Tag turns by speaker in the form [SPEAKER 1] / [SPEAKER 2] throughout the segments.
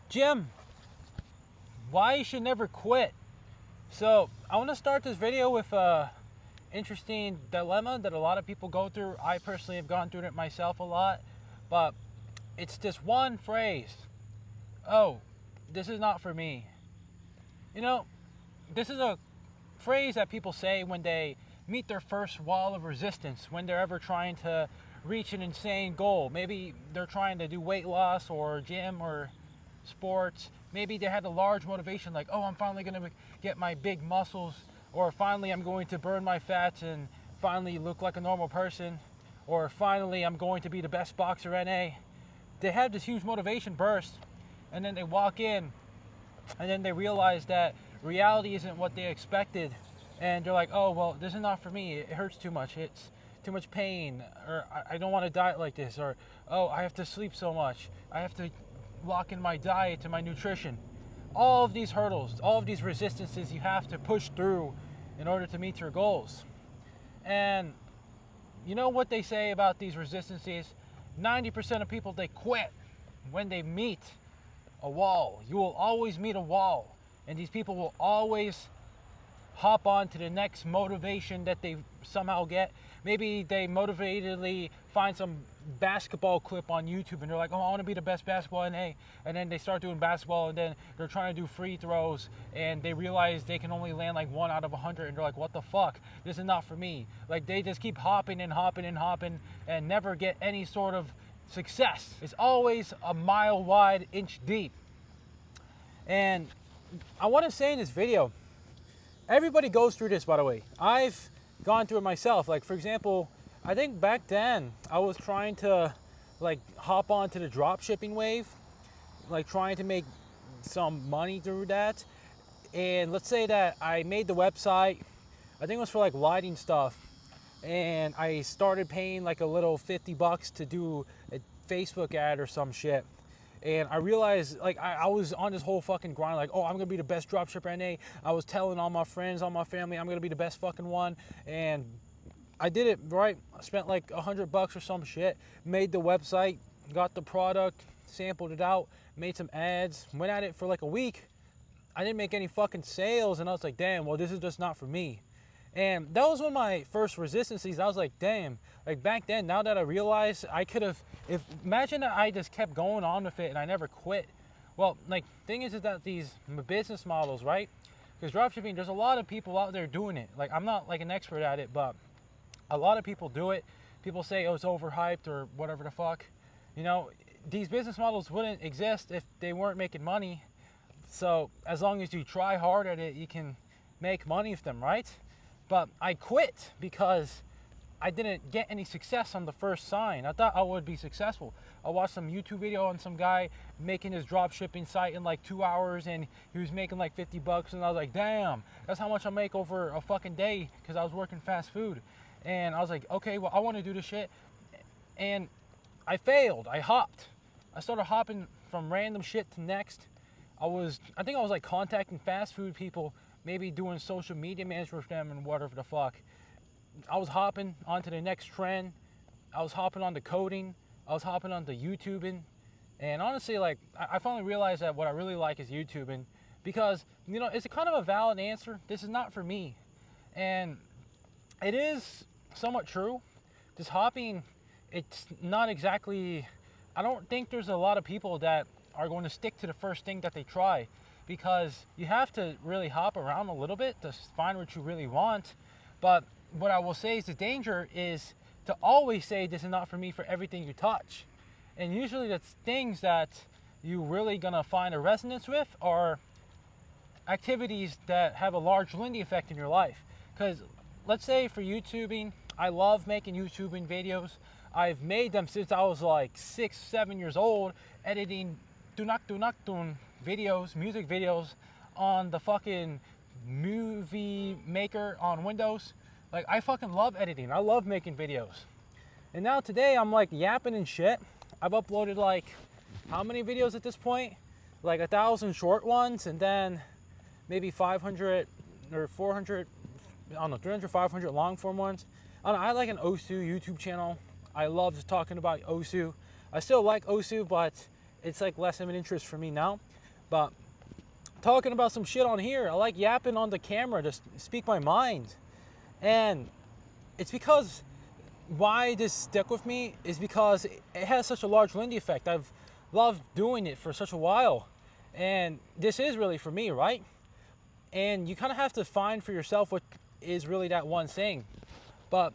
[SPEAKER 1] Jim, why you should never quit. So I want to start this video with a interesting dilemma that a lot of people go through. I personally have gone through it myself a lot, but it's this one phrase. Oh, this is not for me. You know, this is a phrase that people say when they meet their first wall of resistance, when they're ever trying to reach an insane goal. Maybe they're trying to do weight loss or gym or sports. Maybe they had a large motivation like, oh, I'm finally going to get my big muscles, or finally I'm going to burn my fats and finally look like a normal person, or finally I'm going to be the best boxer NA. They have this huge motivation burst, and then they walk in, and then they realize that reality isn't what they expected, and they're like, oh, well, this is not for me. It hurts too much. It's too much pain, or I don't want to diet like this, or oh, I have to sleep so much. I have to lock in my diet and my nutrition. All of these hurdles, all of these resistances you have to push through in order to meet your goals. And you know what they say about these resistances? 90% of people, they quit when they meet a wall. You will always meet a wall, and these people will always hop on to the next motivation that they somehow get. Maybe they motivatedly find some basketball clip on YouTube and they're like, oh, I want to be the best basketball in A. And then they start doing basketball, and then they're trying to do free throws, and they realize they can only land like 1 out of 100, and they're like, what the fuck? This is not for me. Like, they just keep hopping and hopping and hopping and never get any sort of success. It's always a mile wide, inch deep. And I want to say in this video, everybody goes through this, by the way. I've gone through it myself. Like, for example, I think back then I was trying to like hop onto the dropshipping wave, like trying to make some money through that. And let's say that I made the website, I think it was for like lighting stuff, and I started paying like a little $50 to do a Facebook ad or some shit. And I realized, like, I was on this whole fucking grind, like, oh, I'm gonna be the best dropshipper NA. I was telling all my friends, all my family, I'm gonna be the best fucking one. And I did it, right? I spent like $100 or some shit, made the website, got the product, sampled it out, made some ads, went at it for like a week. I didn't make any fucking sales, and I was like, damn, well, this is just not for me. And that was one of my first resistances. I was like, damn, like back then, now that I realize I could have, imagine that I just kept going on with it and I never quit. Well, like, thing is that these business models, right? Because dropshipping, there's a lot of people out there doing it. Like, I'm not like an expert at it, but a lot of people do it. People say, oh, it's overhyped or whatever the fuck. You know, these business models wouldn't exist if they weren't making money. So as long as you try hard at it, you can make money with them, right? But I quit because I didn't get any success on the first sign. I thought I would be successful. I watched some YouTube video on some guy making his drop shipping site in like 2 hours, and he was making like $50, and I was like, damn, that's how much I make over a fucking day, because I was working fast food. And I was like, okay, well, I want to do this shit. And I failed. I hopped. I started hopping from random shit to next. I think I was like contacting fast food people, maybe doing social media management for them and whatever the fuck. I was hopping onto the next trend. I was hopping onto coding. I was hopping onto YouTubing. And honestly, like, I finally realized that what I really like is YouTubing, because, you know, it's a kind of a valid answer. This is not for me. And it is somewhat true. This hopping, it's not exactly, I don't think there's a lot of people that are going to stick to the first thing that they try, because you have to really hop around a little bit to find what you really want. But what I will say is the danger is to always say this is not for me for everything you touch. And usually that's things that you really gonna find a resonance with are activities that have a large Lindy effect in your life. Because let's say for YouTubing, I love making YouTubing videos. I've made them since I was like 6, 7 years old, editing videos, music videos on the fucking movie maker on Windows. Like, I fucking love editing. I love making videos. And now today I'm like yapping and shit. I've uploaded like, how many videos at this point? Like 1,000 short ones, and then maybe 500 or 400, I don't know, 300, 500 long form ones. I don't know, I like an OSU YouTube channel. I love just talking about OSU. I still like OSU, but it's like less of an interest for me now. But talking about some shit on here, I like yapping on the camera to speak my mind. And it's because why this stuck with me is because it has such a large Lindy effect. I've loved doing it for such a while. And this is really for me, right? And you kind of have to find for yourself what is really that one thing. But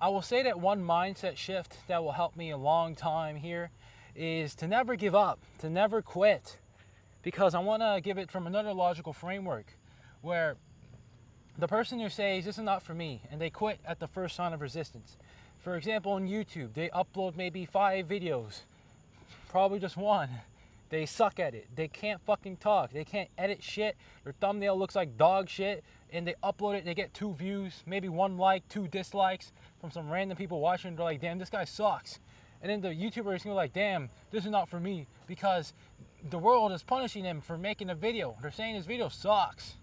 [SPEAKER 1] I will say that one mindset shift that will help me a long time here is to never give up, to never quit. Because I want to give it from another logical framework where the person who says this is not for me and they quit at the first sign of resistance. For example, on YouTube, they upload maybe 5 videos, probably just one. They suck at it. They can't fucking talk. They can't edit shit. Their thumbnail looks like dog shit. And they upload it. They get 2 views, maybe 1 like, 2 dislikes from some random people watching. They're like, damn, this guy sucks. And then the YouTuber is gonna be like, damn, this is not for me. Because the world is punishing them for making a video. They're saying this video sucks.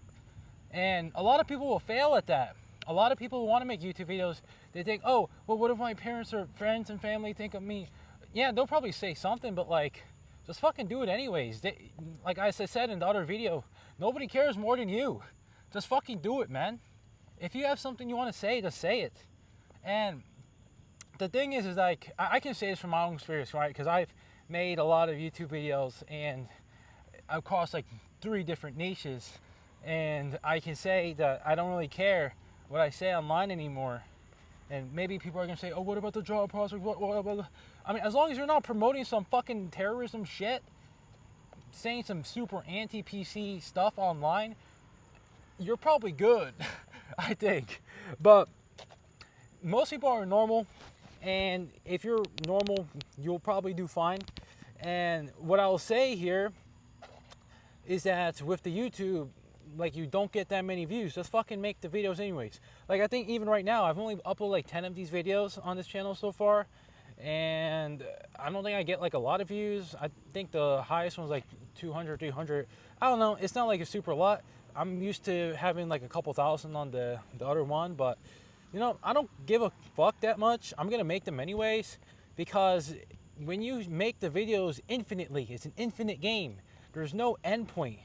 [SPEAKER 1] And a lot of people will fail at that. A lot of people who want to make YouTube videos, they think, oh, well, what if my parents or friends and family think of me? Yeah, they'll probably say something, but like, just fucking do it anyways. Like I said in the other video, nobody cares more than you. Just fucking do it, man. If you have something you want to say, just say it. And the thing is like, I can say this from my own experience, right? Because I've made a lot of YouTube videos and I've crossed like 3 different niches. And I can say that I don't really care what I say online anymore. And maybe people are going to say, oh, what about the job prospect? What? I mean, as long as you're not promoting some fucking terrorism shit, saying some super anti-PC stuff online, you're probably good, I think. But most people are normal. And if you're normal, you'll probably do fine. And what I'll say here is that with the YouTube, like, you don't get that many views, just fucking make the videos anyways. Like, I think even right now, I've only uploaded like 10 of these videos on this channel so far, and I don't think I get like a lot of views. I think the highest one's like 200, 300. I don't know, it's not like a super lot. I'm used to having like a couple thousand on the other one, but you know, I don't give a fuck that much. I'm gonna make them anyways, because when you make the videos infinitely, it's an infinite game. There's no end point.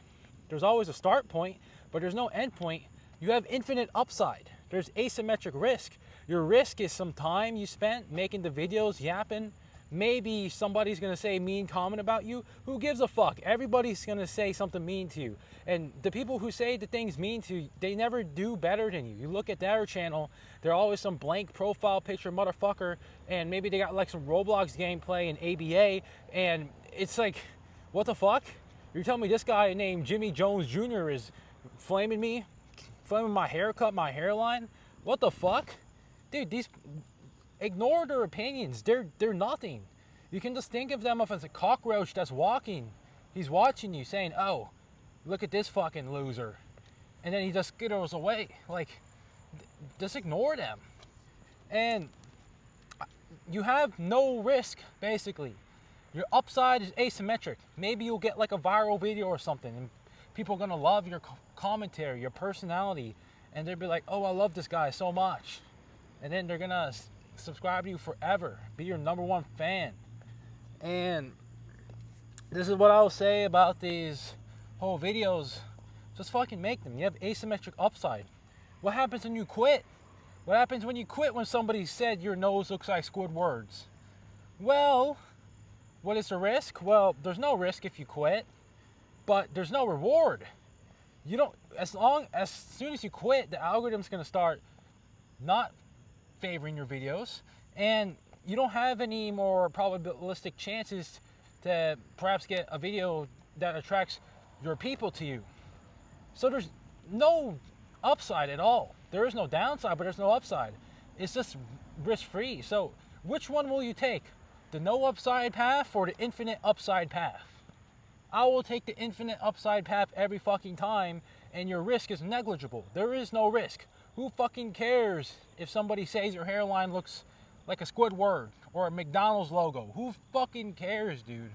[SPEAKER 1] There's always a start point, but there's no end point. You have infinite upside. There's asymmetric risk. Your risk is some time you spent making the videos, yapping. Maybe somebody's gonna say a mean comment about you. Who gives a fuck? Everybody's gonna say something mean to you. And the people who say the things mean to you, they never do better than you. You look at their channel, they're always some blank profile picture motherfucker, and maybe they got like some Roblox gameplay and ABA, and it's like, what the fuck? You're telling me this guy named Jimmy Jones Jr. is flaming me? Flaming my haircut, my hairline? What the fuck? Dude, ignore their opinions. They're nothing. You can just think of them as a cockroach that's walking. He's watching you saying, oh, look at this fucking loser. And then he just skitters away. Like, just ignore them. And you have no risk, basically. Your upside is asymmetric. Maybe you'll get like a viral video or something, and people are gonna love your commentary, your personality, and they'll be like, oh, I love this guy so much. And then they're gonna subscribe to you forever, be your #1 fan. And this is what I'll say about these whole videos. Just fucking make them. You have asymmetric upside. What happens when you quit? What happens when you quit when somebody said your nose looks like Squidward's? Well, what is the risk? Well, there's no risk if you quit, but there's no reward. You don't, as soon as you quit, the algorithm's gonna start not favoring your videos, and you don't have any more probabilistic chances to perhaps get a video that attracts your people to you. So there's no upside at all. There is no downside, but there's no upside. It's just risk-free. So which one will you take? The no upside path or the infinite upside path? I will take the infinite upside path every fucking time, and your risk is negligible. There is no risk. Who fucking cares if somebody says your hairline looks like a Squidward or a McDonald's logo? Who fucking cares, dude?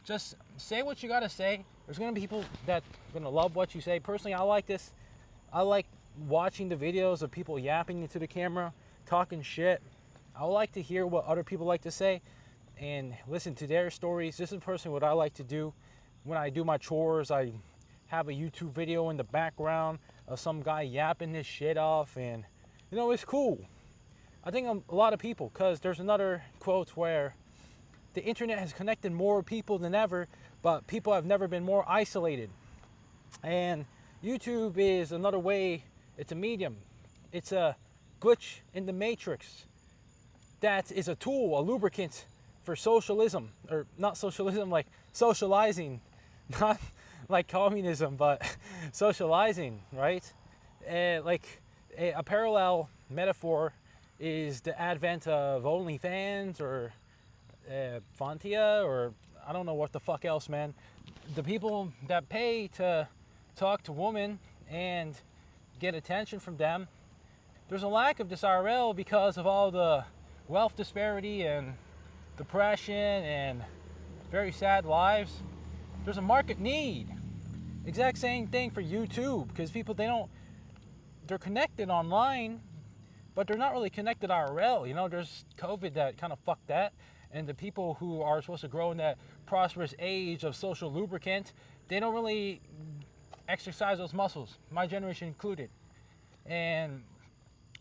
[SPEAKER 1] Just say what you gotta say. There's gonna be people that are gonna love what you say. Personally, I like this. I like watching the videos of people yapping into the camera, talking shit. I like to hear what other people like to say. and listen to their stories. This is personally what I like to do when I do my chores. I have a YouTube video in the background of some guy yapping this shit off, and you know, it's cool. I think a lot of people, because there's another quote where the internet has connected more people than ever, but people have never been more isolated. And YouTube is another way. It's a medium. It's a glitch in the matrix that is a tool, a lubricant for socialism, or not socialism, like socializing, not like communism, but socializing, right? Like a parallel metaphor is the advent of OnlyFans or Fontia, or I don't know what the fuck else, man. The people that pay to talk to women and get attention from them, there's a lack of this IRL because of all the wealth disparity and depression and very sad lives. There's a market need. Exact same thing for YouTube, because people, they're connected online, but they're not really connected IRL. You know, there's COVID that kind of fucked that. And the people who are supposed to grow in that prosperous age of social lubricant, they don't really exercise those muscles, my generation included. And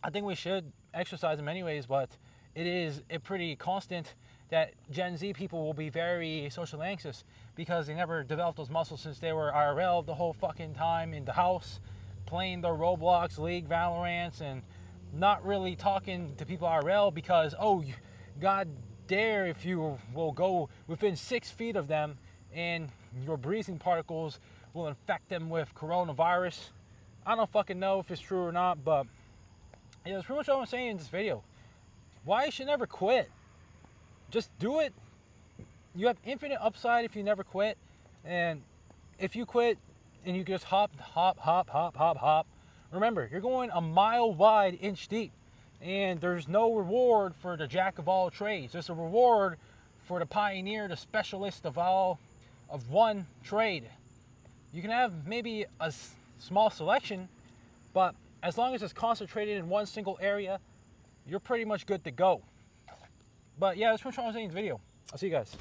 [SPEAKER 1] I think we should exercise them anyways, but it is a pretty constant that Gen Z people will be very social anxious because they never developed those muscles since they were IRL the whole fucking time in the house, playing their Roblox, League, Valorants, and not really talking to people IRL because, oh, God dare if you will go within 6 feet of them and your breathing particles will infect them with coronavirus. I don't fucking know if it's true or not, but yeah, that's pretty much all I'm saying in this video. Why you should never quit. Just do it. You have infinite upside if you never quit. And if you quit and you just hop, remember, you're going a mile wide, inch deep. And there's no reward for the jack of all trades. There's a reward for the pioneer, the specialist of one trade. You can have maybe a small selection, but as long as it's concentrated in one single area, you're pretty much good to go. But yeah, that's pretty much all I'm saying in this video. I'll see you guys.